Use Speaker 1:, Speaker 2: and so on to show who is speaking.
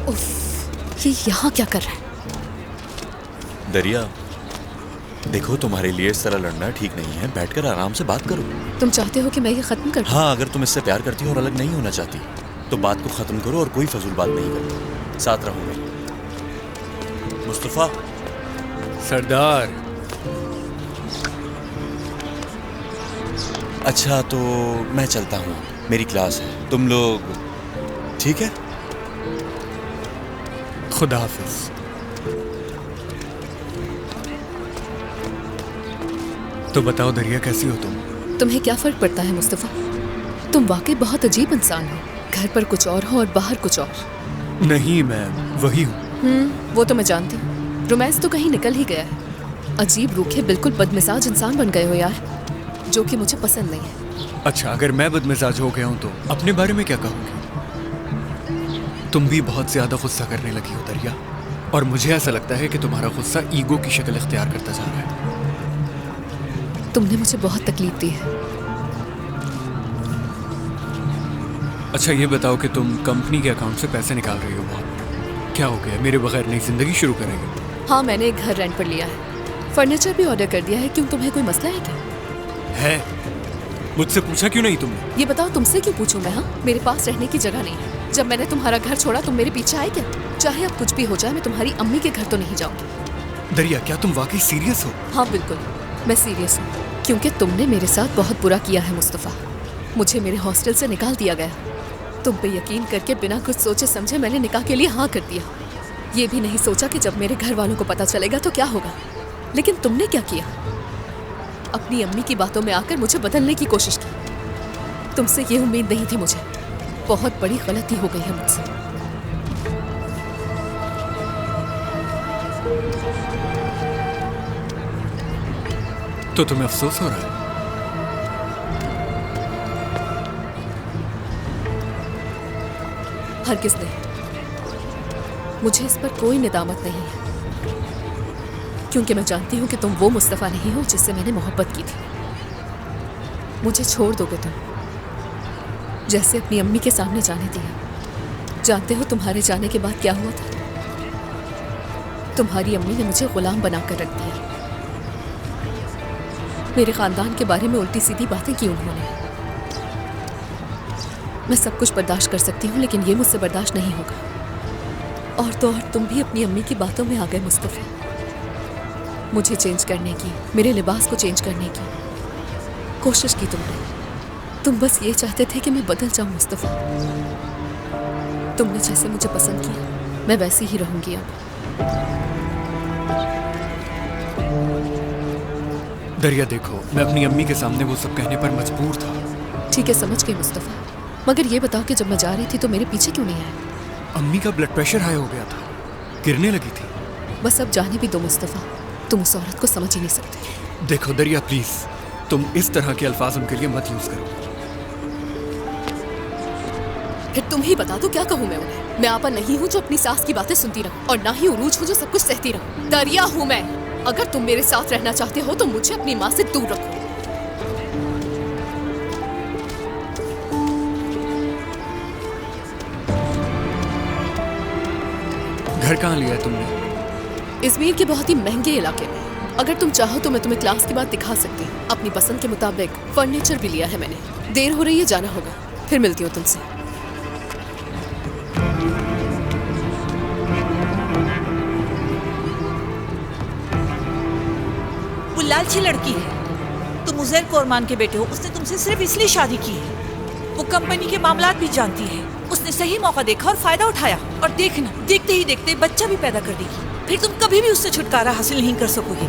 Speaker 1: उफ, ये यहाँ क्या कर रहा है?
Speaker 2: दरिया, देखो तुम्हारे लिए इस तरह लड़ना ठीक नहीं है। बैठकर आराम से बात करो।
Speaker 1: तुम चाहते हो कि मैं ये खत्म कर दूं?
Speaker 2: हाँ, अगर तुम इससे प्यार करती हो और अलग नहीं होना चाहती तो बात को खत्म करो और कोई फजूल बात नहीं करो। साथ रहूंगा। मुस्तफा।
Speaker 3: सरदार।
Speaker 2: अच्छा तो मैं चलता हूँ, मेरी क्लास है। तुम लोग ठीक है?
Speaker 3: खुदा हाफिज। तो बताओ दरिया, कैसी हो तुम?
Speaker 1: तुम्हें क्या फर्क पड़ता है मुस्तफा? तुम वाकई बहुत अजीब इंसान हो। घर पर कुछ और हो और बाहर कुछ और।
Speaker 3: नहीं, मैं वही हूँ।
Speaker 1: वो तो मैं जानती हूँ। रोमांस तो कहीं निकल ही गया है। अजीब रूखे बिल्कुल बदमिजाज इंसान बन गए हो यार, जो कि मुझे पसंद नहीं है।
Speaker 3: अच्छा, अगर मैं बदमिजाज हो गया हूँ तो अपने बारे में क्या कहूँगी? तुम भी बहुत ज्यादा गुस्सा करने लगी हो दरिया, और मुझे ऐसा लगता है कि तुम्हारा गुस्सा ईगो की शक्ल इख्तियार करता जा रहा है।
Speaker 1: तुमने मुझे बहुत तकलीफ दी है।
Speaker 3: अच्छा ये बताओ कि तुम कंपनी के अकाउंट से पैसे निकाल रही हो बहुत। क्या हो गया, मेरे बगैर नई जिंदगी शुरू करेंगे?
Speaker 1: हाँ, मैंने एक घर रेंट पर लिया है। फर्नीचर भी ऑर्डर कर दिया है। क्यों, तुम्हें कोई मसला है क्या?
Speaker 3: है। मुझसे पूछा क्यों नहीं तुमने?
Speaker 1: ये बताओ, तुमसे क्यों पूछूं मैं? हाँ, मेरे पास रहने की जगह नहीं है। जब मैंने तुम्हारा घर छोड़ा तुम मेरे पीछे आए क्या? चाहे अब कुछ भी हो जाए, मैं तुम्हारी अम्मी के घर तो नहीं जाऊंगी।
Speaker 3: दरिया, क्या तुम वाकई सीरियस हो?
Speaker 1: हाँ बिल्कुल, मैं सीरियस हूँ। क्योंकि तुमने मेरे साथ बहुत बुरा किया है मुस्तफा। मुझे मेरे हॉस्टल से निकाल दिया गया। तुम पे यकीन करके बिना कुछ सोचे समझे मैंने निकाह के लिए हाँ कर दिया। ये भी नहीं सोचा कि जब मेरे घर वालों को पता चलेगा तो क्या होगा। लेकिन तुमने क्या किया? अपनी अम्मी की बातों में आकर मुझे बदलने की कोशिश की। तुमसे ये उम्मीद नहीं थी मुझे। बहुत बड़ी गलती हो गई है मुझसे।
Speaker 3: तो तुम्हें अफसोस हो रहा है?
Speaker 1: हरगिज़ नहीं। मुझे इस पर कोई निदामत नहीं है, क्योंकि मैं जानती हूँ कि तुम वो मुस्तफ़ा नहीं हो जिससे मैंने मोहब्बत की थी। मुझे छोड़ दोगे तुम, जैसे अपनी अम्मी के सामने जाने दिया। जानते हो तुम्हारे जाने के बाद क्या हुआ था? तुम्हारी अम्मी ने मुझे गुलाम बनाकर रख दिया। मेरे खानदान के बारे में उल्टी सीधी बातें की उन्होंने। मैं सब कुछ बर्दाश्त कर सकती हूँ, लेकिन ये मुझसे बर्दाश्त नहीं होगा। और तो और तुम भी अपनी अम्मी की बातों में आ गए मुस्तफ़ा। मुझे चेंज करने की, मेरे लिबास को चेंज करने की कोशिश की तुमने। तुम बस ये चाहते थे कि मैं बदल जाऊं मुस्तफ़ा। तुमने जैसे मुझे पसंद किया मैं वैसी ही रहूंगी अब।
Speaker 3: दरिया देखो, मैं अपनी अम्मी के सामने वो सब कहने पर मजबूर था।
Speaker 1: ठीक है, समझ गई मुस्तफ़ा। मगर ये बताओ कि जब मैं जा रही थी तो मेरे पीछे क्यों नहीं आए?
Speaker 3: अम्मी का ब्लड प्रेशर हाई हो गया था, गिरने लगी थी।
Speaker 1: बस अब जाने भी दो मुस्तफ़ा। तुम उस औरत को समझ ही नहीं सकते।
Speaker 3: देखो दरिया प्लीज, तुम इस तरह के अल्फाज उनके लिए मत यूज करो।
Speaker 1: फिर तुम ही बता दो क्या कहूँ मैं उन्हें। मैं आपा नहीं हूँ जो अपनी सास की बातें सुनती रहूं, और ना ही उरूज हूँ जो सब कुछ सहती रहूं। दरिया हूँ मैं। अगर तुम मेरे साथ रहना चाहते हो तो मुझे अपनी माँ से दूर रखो।
Speaker 3: घर कहाँ लिया है तुमने?
Speaker 1: इजमीर के बहुत ही महंगे इलाके में। अगर तुम चाहो तो मैं तुम्हें क्लास के बाद दिखा सकती हूँ। अपनी पसंद के मुताबिक फर्नीचर भी लिया है मैंने। देर हो रही है, जाना होगा। फिर मिलती हूँ तुमसे।
Speaker 4: वो लालची लड़की है। तुम उज़ैर कोरमान के बेटे हो। उसने तुमसे सिर्फ इसलिए शादी की है। वो कंपनी के मामलात भी जानती है। उसने सही मौका देखा और फायदा उठाया, और देखना, देखते ही देखते बच्चा भी पैदा कर देगी। फिर तुम कभी भी उससे छुटकारा हासिल नहीं कर सकोगे।